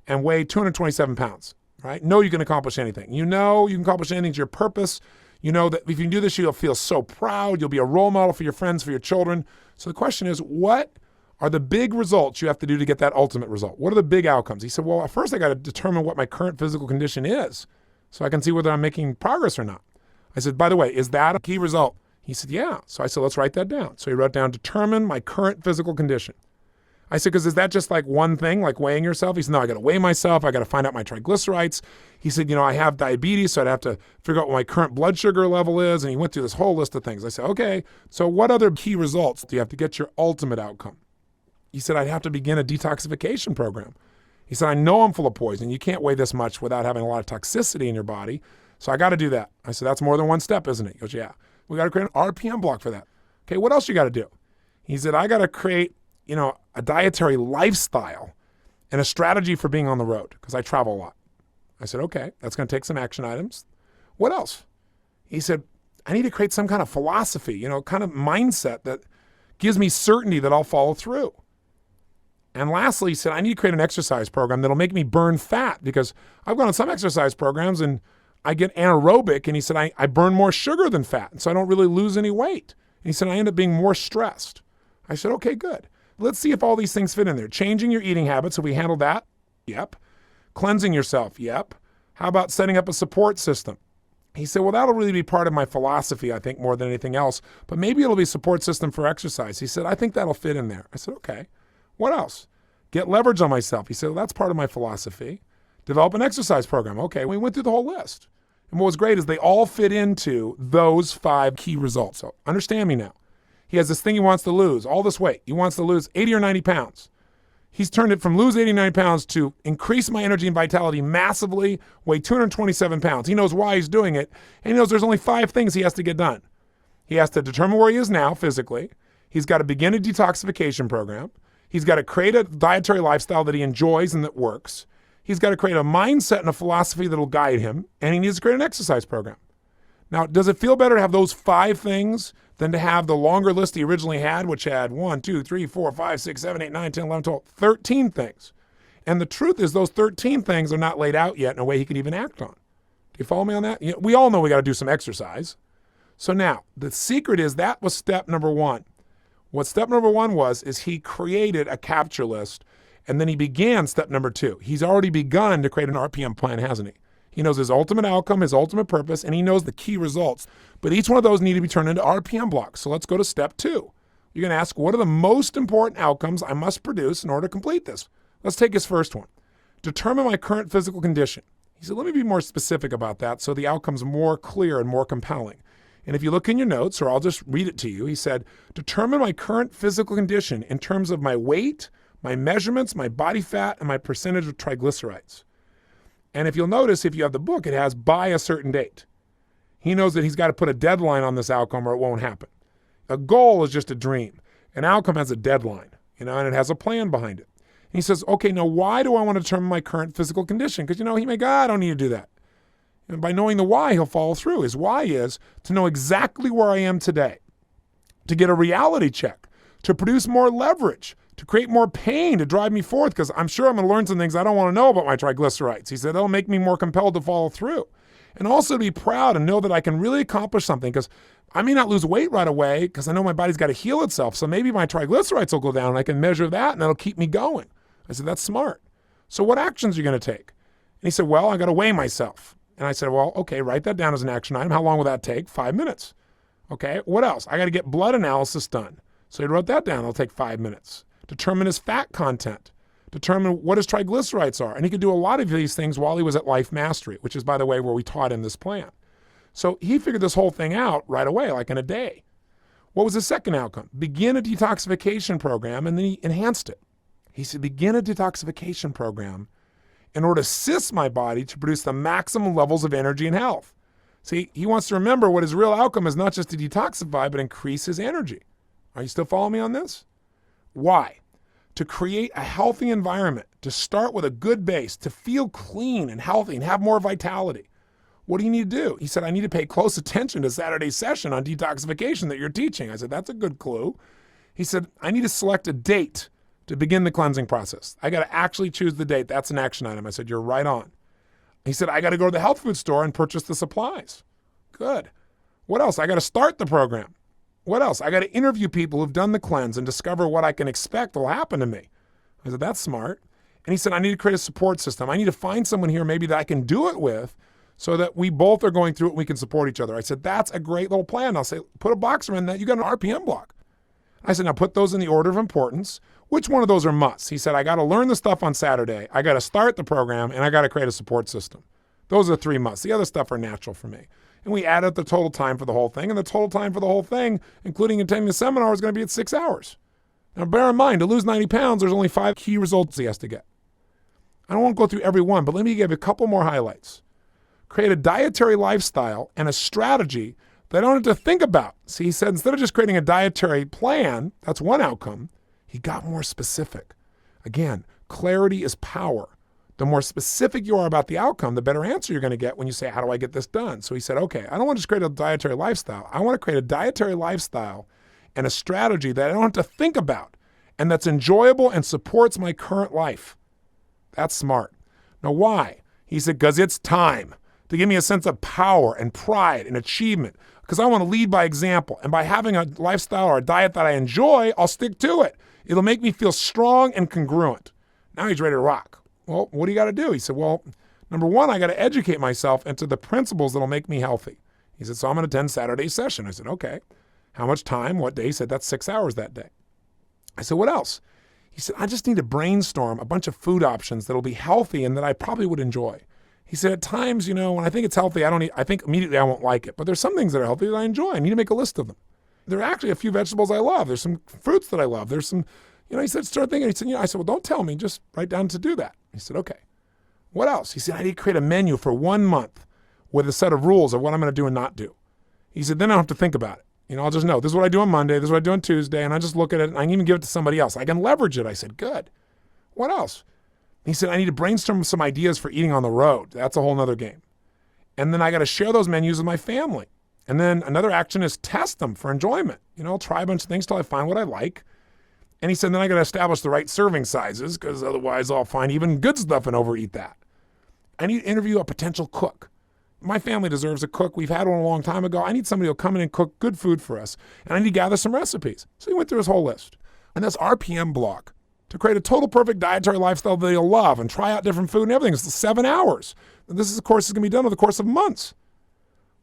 and weigh 227 pounds, right? Know you can accomplish anything. You know you can accomplish anything. It's your purpose. You know that if you can do this, you'll feel so proud. You'll be a role model for your friends, for your children. So the question is, what are the big results you have to do to get that ultimate result? What are the big outcomes? He said, well, first I got to determine what my current physical condition is so I can see whether I'm making progress or not. I said, by the way, is that a key result? He said, yeah. So I said, let's write that down. So he wrote down, determine my current physical condition. I said, because is that just like one thing, like weighing yourself? He said, no, I got to weigh myself. I got to find out my triglycerides. He said, I have diabetes, so I'd have to figure out what my current blood sugar level is. And he went through this whole list of things. I said, okay, so what other key results do you have to get your ultimate outcome? He said, I'd have to begin a detoxification program. He said, I know I'm full of poison. You can't weigh this much without having a lot of toxicity in your body. So I got to do that. I said, that's more than one step, isn't it? He goes, yeah. We got to create an RPM block for that. Okay, what else you got to do? He said, I got to create, a dietary lifestyle and a strategy for being on the road because I travel a lot. I said, okay, that's going to take some action items. What else? He said, I need to create some kind of philosophy, kind of mindset that gives me certainty that I'll follow through. And lastly, he said, I need to create an exercise program that'll make me burn fat because I've gone on some exercise programs and I get anaerobic, and he said, I burn more sugar than fat, and so I don't really lose any weight. And he said, I end up being more stressed. I said, okay, good. Let's see if all these things fit in there. Changing your eating habits, so we handled that? Yep. Cleansing yourself? Yep. How about setting up a support system? He said, well, that'll really be part of my philosophy, I think, more than anything else, but maybe it'll be a support system for exercise. He said, I think that'll fit in there. I said, okay. What else? Get leverage on myself. He said, well, that's part of my philosophy. Develop an exercise program. Okay, we went through the whole list. And what was great is they all fit into those 5 key results. So understand me now. He has this thing he wants to lose, all this weight. He wants to lose 80 or 90 pounds. He's turned it from lose 80, 90 pounds to increase my energy and vitality massively, weigh 227 pounds. He knows why he's doing it, and he knows there's only 5 things he has to get done. He has to determine where he is now physically. He's got to begin a detoxification program. He's got to create a dietary lifestyle that he enjoys and that works. He's got to create a mindset and a philosophy that will guide him, and he needs to create an exercise program. Now, does it feel better to have those 5 things than to have the longer list he originally had, which had 1, 2, 3, 4, 5, 6, 7, 8, 9, 10, 11, 12, 13 things? And the truth is those 13 things are not laid out yet in a way he can even act on. Do you follow me on that? We all know we got to do some exercise. So now, the secret is that was step number 1. What step number 1 was is he created a capture list, and then he began step number 2. He's already begun to create an RPM plan, hasn't he? He knows his ultimate outcome, his ultimate purpose, and he knows the key results. But each one of those need to be turned into RPM blocks. So let's go to step 2. You're going to ask, what are the most important outcomes I must produce in order to complete this? Let's take his first one. Determine my current physical condition. He said, let me be more specific about that so the outcome's more clear and more compelling. And if you look in your notes, or I'll just read it to you, he said, determine my current physical condition in terms of my weight, my measurements, my body fat, and my percentage of triglycerides. And if you'll notice, if you have the book, it has by a certain date. He knows that he's got to put a deadline on this outcome or it won't happen. A goal is just a dream. An outcome has a deadline, and it has a plan behind it. And he says, okay, now why do I want to determine my current physical condition? Because, he may go, I don't need to do that. And by knowing the why, he'll follow through. His why is to know exactly where I am today, to get a reality check, to produce more leverage, to create more pain, to drive me forth, because I'm sure I'm going to learn some things I don't want to know about my triglycerides. He said, that'll make me more compelled to follow through. And also to be proud and know that I can really accomplish something, because I may not lose weight right away because I know my body's got to heal itself. So maybe my triglycerides will go down and I can measure that and that'll keep me going. I said, that's smart. So what actions are you going to take? And he said, well, I got to weigh myself. And I said, well, okay, write that down as an action item. How long will that take? 5 minutes. Okay, what else? I got to get blood analysis done. So he wrote that down. It'll take 5 minutes. Determine his fat content. Determine what his triglycerides are. And he could do a lot of these things while he was at Life Mastery, which is, by the way, where we taught him this plan. So he figured this whole thing out right away, like in a day. What was the second outcome? Begin a detoxification program, and then he enhanced it. He said, begin a detoxification program in order to assist my body to produce the maximum levels of energy and health. See, he wants to remember what his real outcome is, not just to detoxify, but increase his energy. Are you still following me on this? Why? To create a healthy environment, to start with a good base, to feel clean and healthy and have more vitality. What do you need to do? He said, I need to pay close attention to Saturday's session on detoxification that you're teaching. I said, that's a good clue. He said, I need to select a date to begin the cleansing process. I got to actually choose the date. That's an action item. I said, you're right on. He said, I got to go to the health food store and purchase the supplies. Good. What else? I got to start the program. What else? I got to interview people who've done the cleanse and discover what I can expect will happen to me. I said, that's smart. And he said, I need to create a support system. I need to find someone here maybe that I can do it with so that we both are going through it and we can support each other. I said, that's a great little plan. I'll say, put a box around that. You got an RPM block. I said, now put those in the order of importance. Which one of those are musts? He said, I got to learn the stuff on Saturday. I got to start the program, and I got to create a support system. Those are the 3 musts. The other stuff are natural for me. And we added the total time for the whole thing, and the total time for the whole thing, including attending the seminar, is going to be at 6 hours. Now, bear in mind, to lose 90 pounds, there's only 5 key results he has to get. I don't want to go through every one, but let me give you a couple more highlights. Create a dietary lifestyle and a strategy that I don't have to think about. See, he said instead of just creating a dietary plan, that's one outcome, he got more specific. Again, clarity is power. The more specific you are about the outcome, the better answer you're going to get when you say, how do I get this done? So he said, okay, I don't want to just create a dietary lifestyle. I want to create a dietary lifestyle and a strategy that I don't have to think about and that's enjoyable and supports my current life. That's smart. Now, why? He said, because it's time to give me a sense of power and pride and achievement, because I want to lead by example. And by having a lifestyle or a diet that I enjoy, I'll stick to it. It'll make me feel strong and congruent. Now he's ready to rock. Well, what do you got to do? He said, well, number one, I got to educate myself into the principles that'll make me healthy. He said, so I'm going to attend Saturday's session. I said, okay. How much time? What day? He said, that's 6 hours that day. I said, what else? He said, I just need to brainstorm a bunch of food options that'll be healthy and that I probably would enjoy. He said, at times, when I think it's healthy, I think immediately I won't like it. But there's some things that are healthy that I enjoy. I need to make a list of them. There are actually a few vegetables I love. There's some fruits that I love. There's some, he said, start thinking. He said, I said, well, don't tell me. Just write down to do that. He said, okay. What else? He said, I need to create a menu for 1 month with a set of rules of what I'm going to do and not do. He said, then I don't have to think about it. I'll just know this is what I do on Monday, this is what I do on Tuesday, and I just look at it and I can even give it to somebody else. I can leverage it. I said, good. What else? He said, I need to brainstorm some ideas for eating on the road. That's a whole nother game. And then I got to share those menus with my family. And then another action is test them for enjoyment. I'll try a bunch of things till I find what I like. And he said, then I got to establish the right serving sizes because otherwise I'll find even good stuff and overeat that. I need to interview a potential cook. My family deserves a cook. We've had one a long time ago. I need somebody who'll come in and cook good food for us. And I need to gather some recipes. So he went through his whole list. And that's RPM block to create a total perfect dietary lifestyle that you'll love and try out different food and everything. It's 7 hours. And this is a course that's going to be done over the course of months.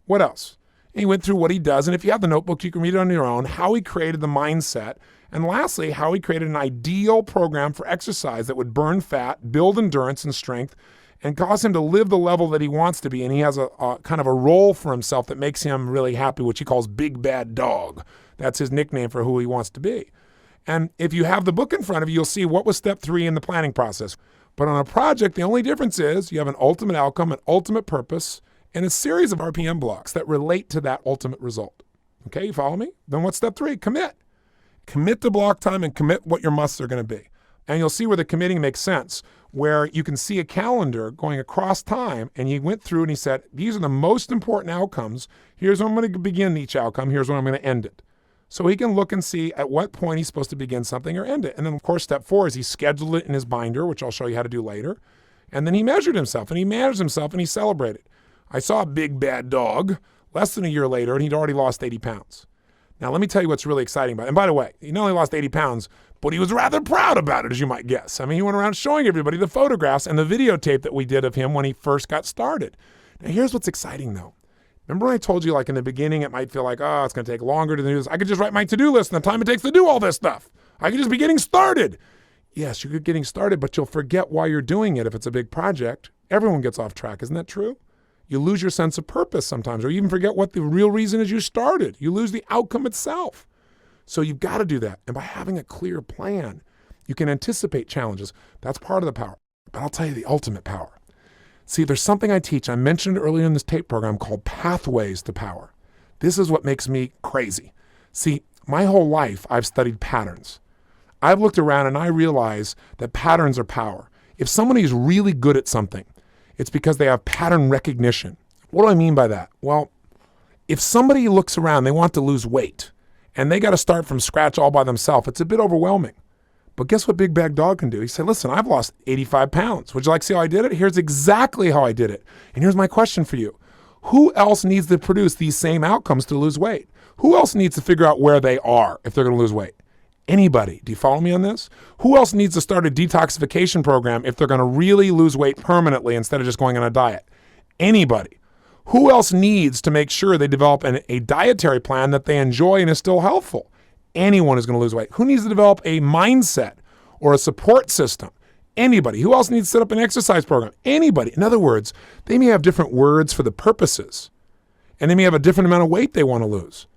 What else? And he went through what he does. And if you have the notebook, you can read it on your own, how he created the mindset. And lastly, how he created an ideal program for exercise that would burn fat, build endurance and strength, and cause him to live the level that he wants to be. And he has a kind of a role for himself that makes him really happy, which he calls Big Bad Dog. That's his nickname for who he wants to be. And if you have the book in front of you, you'll see what was step 3 in the planning process. But on a project, the only difference is you have an ultimate outcome, an ultimate purpose, and a series of RPM blocks that relate to that ultimate result. Okay, you follow me? Then what's step 3? Commit. Commit to block time and commit what your musts are going to be. And you'll see where the committing makes sense, where you can see a calendar going across time, and he went through and he said, these are the most important outcomes. Here's when I'm going to begin each outcome. Here's when I'm going to end it. So he can look and see at what point he's supposed to begin something or end it. And then, of course, step 4 is he scheduled it in his binder, which I'll show you how to do later. And then he measured himself, and he managed himself, and he celebrated. I saw a Big Bad Dog less than a year later, and he'd already lost 80 pounds. Now, let me tell you what's really exciting about it. And by the way, he not only lost 80 pounds, but he was rather proud about it, as you might guess. I mean, he went around showing everybody the photographs and the videotape that we did of him when he first got started. Now, here's what's exciting, though. Remember when I told you, like in the beginning, it might feel like, oh, it's going to take longer to do this. I could just write my to-do list and the time it takes to do all this stuff. I could just be getting started. Yes, you're getting started, but you'll forget why you're doing it if it's a big project. Everyone gets off track. Isn't that true? You lose your sense of purpose sometimes, or you even forget what the real reason is you started. You lose the outcome itself. So you've got to do that. And by having a clear plan, you can anticipate challenges. That's part of the power. But I'll tell you the ultimate power. See, there's something I teach. I mentioned it earlier in this tape program called Pathways to Power. This is what makes me crazy. See, my whole life, I've studied patterns. I've looked around and I realize that patterns are power. If somebody is really good at something, it's because they have pattern recognition. What do I mean by that? Well, if somebody looks around, they want to lose weight, and they got to start from scratch all by themselves, it's a bit overwhelming. But guess what Big Bad Dog can do? He said, listen, I've lost 85 pounds. Would you like to see how I did it? Here's exactly how I did it. And here's my question for you. Who else needs to produce these same outcomes to lose weight? Who else needs to figure out where they are if they're going to lose weight? Anybody. Do you follow me on this? Who else needs to start a detoxification program if they're going to really lose weight permanently instead of just going on a diet? Anybody. Who else needs to make sure they develop a dietary plan that they enjoy and is still healthful? Anyone is going to lose weight. Who needs to develop a mindset or a support system? Anybody. Who else needs to set up an exercise program? Anybody. In other words, they may have different words for the purposes, and they may have a different amount of weight they want to lose.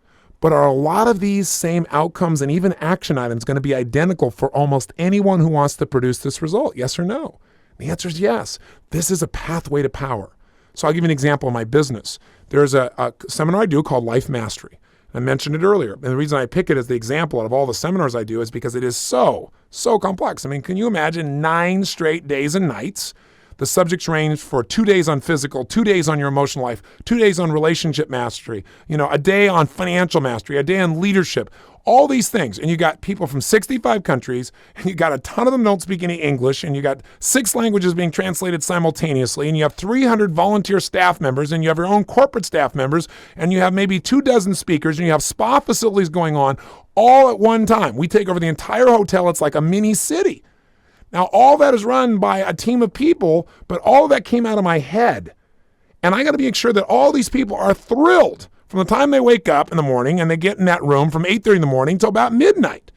But are a lot of these same outcomes and even action items going to be identical for almost anyone who wants to produce this result? Yes or no? The answer is yes. This is a pathway to power. So I'll give you an example of my business. There's a seminar I do called Life Mastery. I mentioned it earlier. And the reason I pick it as the example out of all the seminars I do is because it is so complex. I mean, can you imagine 9 straight days and nights? The subjects range for 2 days on physical, 2 days on your emotional life, 2 days on relationship mastery, a day on financial mastery, a day on leadership, all these things. And you got people from 65 countries, and you got a ton of them don't speak any English, and you got 6 languages being translated simultaneously, and you have 300 volunteer staff members, and you have your own corporate staff members, and you have maybe 24 speakers, and you have spa facilities going on all at one time. We take over the entire hotel. It's like a mini city. Now, all that is run by a team of people, but all of that came out of my head. And I got to make sure that all these people are thrilled from the time they wake up in the morning and they get in that room from 8:30 in the morning till about midnight.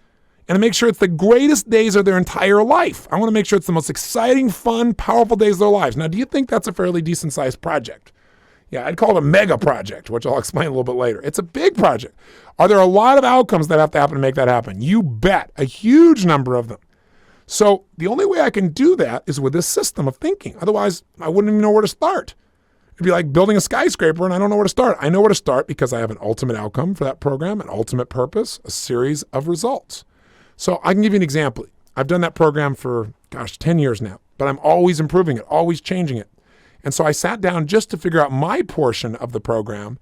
And to make sure it's the greatest days of their entire life. I want to make sure it's the most exciting, fun, powerful days of their lives. Now, do you think that's a fairly decent-sized project? Yeah, I'd call it a mega project, which I'll explain a little bit later. It's a big project. Are there a lot of outcomes that have to happen to make that happen? You bet. A huge number of them. So the only way I can do that is with this system of thinking. Otherwise, I wouldn't even know where to start. It'd be like building a skyscraper and I don't know where to start. I know where to start because I have an ultimate outcome for that program, an ultimate purpose, a series of results. So I can give you an example. I've done that program for, 10 years now, but I'm always improving it, always changing it. And so I sat down just to figure out my portion of the program,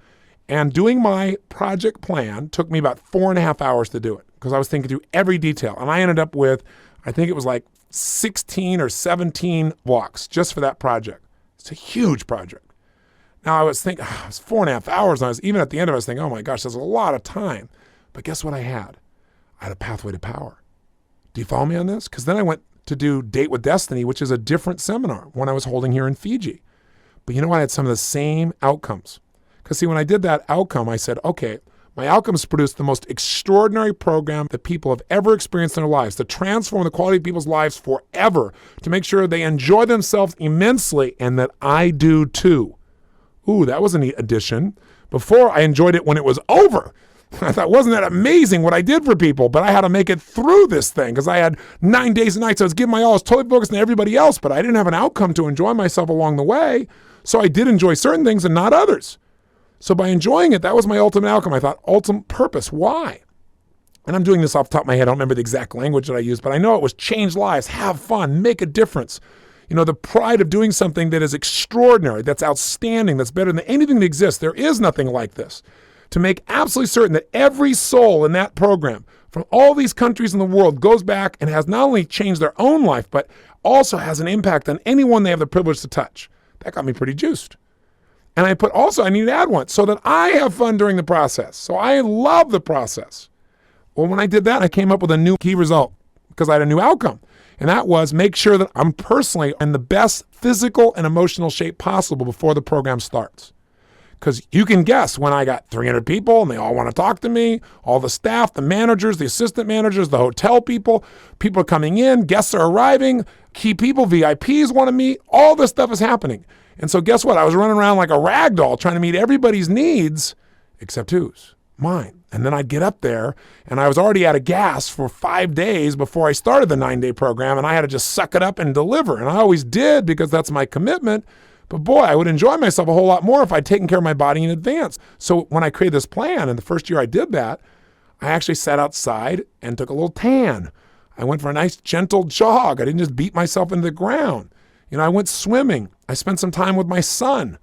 and doing my project plan took me about 4.5 hours to do it because I was thinking through every detail. And I ended up with, I think it was like 16 or 17 blocks just for that project. It's a huge project. Now I was thinking, it's 4.5 hours. And even at the end of it, I was thinking, oh my gosh, that's a lot of time. But guess what I had? I had a pathway to power. Do you follow me on this? Because then I went to do Date with Destiny, which is a different seminar, one I was holding here in Fiji. But you know what? I had some of the same outcomes. Because see, when I did that outcome, I said, okay, my outcomes produced the most extraordinary program that people have ever experienced in their lives to transform the quality of people's lives forever, to make sure they enjoy themselves immensely and that I do too. Ooh, that was a neat addition. Before, I enjoyed it when it was over. I thought, wasn't that amazing what I did for people? But I had to make it through this thing because I had 9 days and nights. I was giving my all. I was totally focused on everybody else, but I didn't have an outcome to enjoy myself along the way. So I did enjoy certain things and not others. So by enjoying it, that was my ultimate outcome. I thought, ultimate purpose. Why? And I'm doing this off the top of my head. I don't remember the exact language that I used, but I know it was change lives, have fun, make a difference. The pride of doing something that is extraordinary, that's outstanding, that's better than anything that exists. There is nothing like this. To make absolutely certain that every soul in that program from all these countries in the world goes back and has not only changed their own life, but also has an impact on anyone they have the privilege to touch. That got me pretty juiced. And I need to add one so that I have fun during the process. So I love the process. Well, when I did that, I came up with a new key result because I had a new outcome. And that was make sure that I'm personally in the best physical and emotional shape possible before the program starts. Because you can guess when I got 300 people and they all want to talk to me, all the staff, the managers, the assistant managers, the hotel people are coming in, guests are arriving, key people, VIPs want to meet, all this stuff is happening. And so guess what? I was running around like a rag doll trying to meet everybody's needs except whose? Mine. And then I'd get up there and I was already out of gas for 5 days before I started the 9-day program, and I had to just suck it up and deliver. And I always did because that's my commitment. But boy, I would enjoy myself a whole lot more if I'd taken care of my body in advance. So when I created this plan, and the first year I did that, I actually sat outside and took a little tan. I went for a nice gentle jog. I didn't just beat myself into the ground. I went swimming. I spent some time with my son.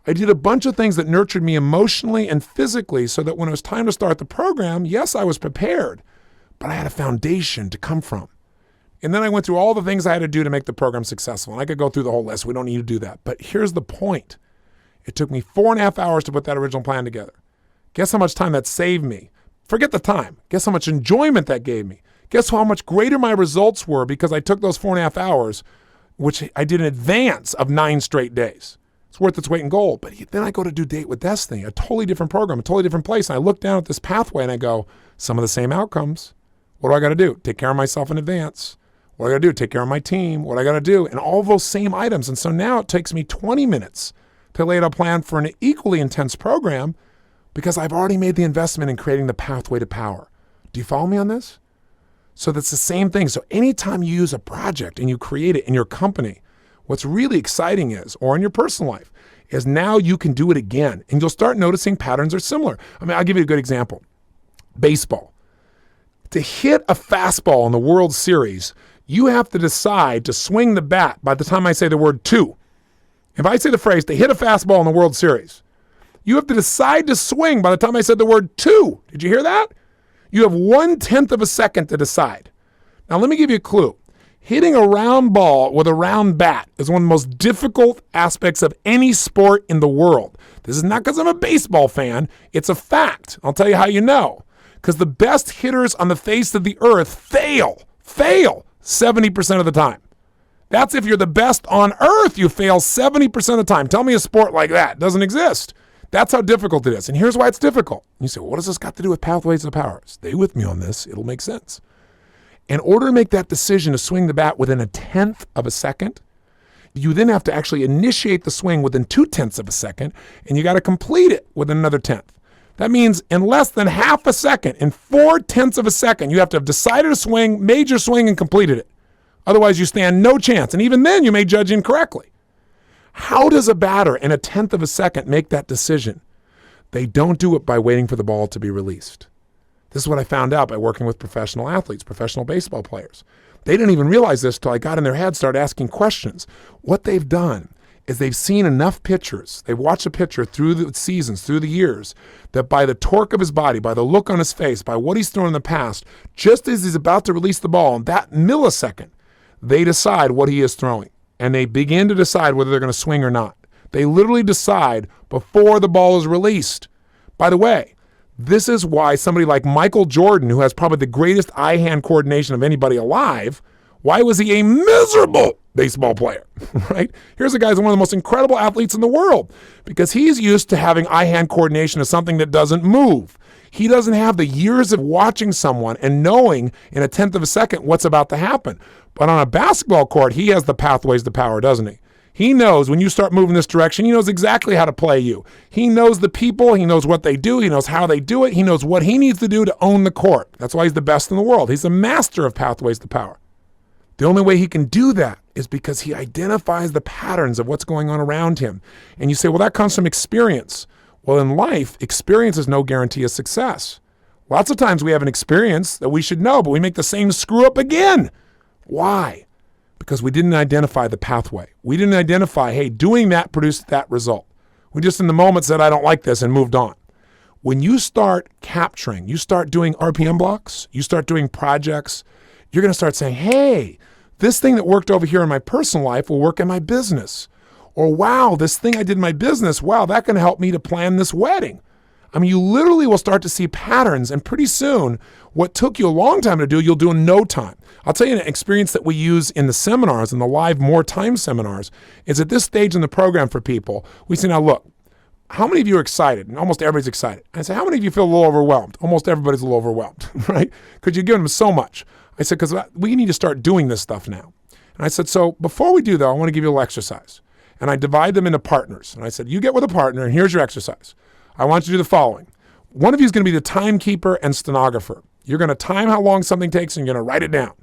I did a bunch of things that nurtured me emotionally and physically so that when it was time to start the program, yes, I was prepared, but I had a foundation to come from. And then I went through all the things I had to do to make the program successful. And I could go through the whole list. We don't need to do that. But here's the point. It took me 4.5 hours to put that original plan together. Guess how much time that saved me? Forget the time. Guess how much enjoyment that gave me? Guess how much greater my results were because I took those 4.5 hours, which I did in advance of 9 straight days. It's worth its weight in gold. But then I go to do Date with Destiny, a totally different program, a totally different place. And I look down at this pathway and I go, some of the same outcomes. What do I got to do? Take care of myself in advance. What do I got to do? Take care of my team. What do I got to do? And all those same items. And so now it takes me 20 minutes to lay out a plan for an equally intense program because I've already made the investment in creating the pathway to power. Do you follow me on this? So that's the same thing. So anytime you use a project and you create it in your company, what's really exciting is, or in your personal life, is now you can do it again. And you'll start noticing patterns are similar. I mean, I'll give you a good example. Baseball. To hit a fastball in the World Series, you have to decide to swing the bat by the time I say the word two. If I say the phrase to hit a fastball in the World Series, you have to decide to swing by the time I said the word two. Did you hear that? You have 1/10 of a second to decide. Now let me give you a clue. Hitting a round ball with a round bat is one of the most difficult aspects of any sport in the world. This is not because I'm a baseball fan. It's a fact. I'll tell you how you know. Because the best hitters on the face of the earth fail 70% of the time. That's if you're the best on earth, you fail 70% of the time. Tell me a sport like that. It doesn't exist. That's how difficult it is. And here's why it's difficult. You say, well, what does this got to do with pathways to power? Stay with me on this. It'll make sense. In order to make that decision to swing the bat within 1/10 of a second, you then have to actually initiate the swing within 2/10 of a second, and you got to complete it within another 1/10. That means in less than half a second, in 4/10 of a second, you have to have decided a swing, made your swing, and completed it. Otherwise, you stand no chance. And even then, you may judge incorrectly. How does a batter in 1/10 of a second make that decision? They don't do it by waiting for the ball to be released. This is what I found out by working with professional athletes, professional baseball players. They didn't even realize this till I got in their head, started asking questions. What they've done is they've seen enough pitchers, they've watched a pitcher through the seasons, through the years, that by the torque of his body, by the look on his face, by what he's thrown in the past, just as he's about to release the ball, in that millisecond, they decide what he is throwing. And they begin to decide whether they're going to swing or not. They literally decide before the ball is released. By the way, this is why somebody like Michael Jordan, who has probably the greatest eye-hand coordination of anybody alive, why was he a miserable baseball player, right? Here's a guy who's one of the most incredible athletes in the world because he's used to having eye-hand coordination as something that doesn't move. He doesn't have the years of watching someone and knowing in 1/10 of a second what's about to happen. But on a basketball court, he has the pathways to power, doesn't he? He knows when you start moving this direction, he knows exactly how to play you. He knows the people, he knows what they do, he knows how they do it, he knows what he needs to do to own the court. That's why he's the best in the world. He's the master of pathways to power. The only way he can do that is because he identifies the patterns of what's going on around him. And you say, well, that comes from experience. Well, in life, experience is no guarantee of success. Lots of times we have an experience that we should know, but we make the same screw up again. Why? Because we didn't identify the pathway. We didn't identify, hey, doing that produced that result. We just in the moment said, I don't like this, and moved on. When you start capturing, you start doing RPM blocks, you start doing projects, you're going to start saying, hey, this thing that worked over here in my personal life will work in my business. Or, wow, this thing I did in my business, wow, that can help me to plan this wedding. I mean, you literally will start to see patterns, and pretty soon, what took you a long time to do, you'll do in no time. I'll tell you an experience that we use in the seminars, in the live More Time seminars, is at this stage in the program for people, we say, now look, how many of you are excited? And almost everybody's excited. I say, how many of you feel a little overwhelmed? Almost everybody's a little overwhelmed, right? Because you're giving them so much. I said, because we need to start doing this stuff now. And I said, so before we do that, I want to give you a little exercise. And I divide them into partners. And I said, you get with a partner, and here's your exercise. I want you to do the following. One of you is going to be the timekeeper and stenographer. You're going to time how long something takes, and you're going to write it down.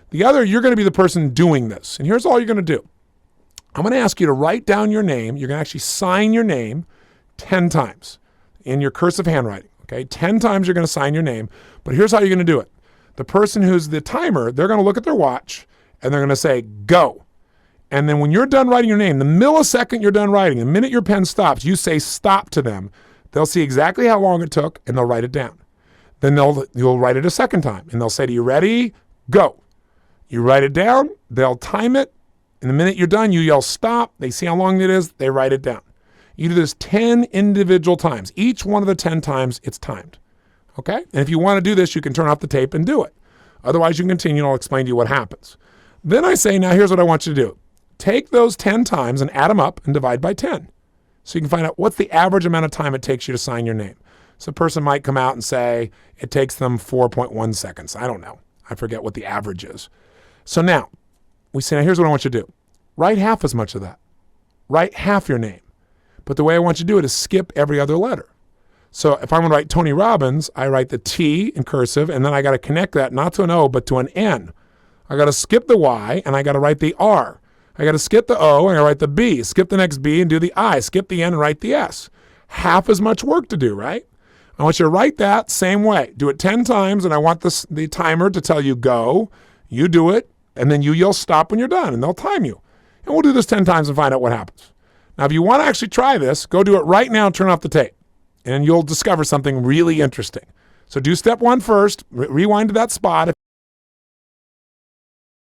The other, you're going to be the person doing this. And here's all you're going to do. I'm going to ask you to write down your name. You're going to actually sign your name 10 times in your cursive handwriting. Okay, 10 times you're going to sign your name. But here's how you're going to do it. The person who's the timer, they're going to look at their watch, and they're going to say, go. And then when you're done writing your name, the millisecond you're done writing, the minute your pen stops, you say stop to them. They'll see exactly how long it took, and they'll write it down. Then you'll write it a second time, and they'll say to you, ready, go. You write it down, they'll time it, and the minute you're done, you yell stop, they see how long it is, they write it down. You do this 10 individual times. Each one of the 10 times it's timed. Okay? And if you want to do this, you can turn off the tape and do it. Otherwise, you can continue and I'll explain to you what happens. Then I say, now here's what I want you to do. Take those 10 times and add them up and divide by 10. So you can find out what's the average amount of time it takes you to sign your name. So a person might come out and say it takes them 4.1 seconds. I don't know. I forget what the average is. So now we say, now here's what I want you to do. Write half as much of that. Write half your name. But the way I want you to do it is skip every other letter. So if I'm going to write Tony Robbins, I write the T in cursive, and then I got to connect that not to an O, but to an N. I got to skip the Y, and I got to write the R. I got to skip the O, and I got to write the B. Skip the next B and do the I. Skip the N and write the S. Half as much work to do, right? I want you to write that same way. Do it 10 times, and I want the timer to tell you go. You do it, and then you'll stop when you're done, and they'll time you. And we'll do this 10 times and find out what happens. Now, if you want to actually try this, go do it right now and turn off the tape, and you'll discover something really interesting. So do step 1 first. Rewind to that spot.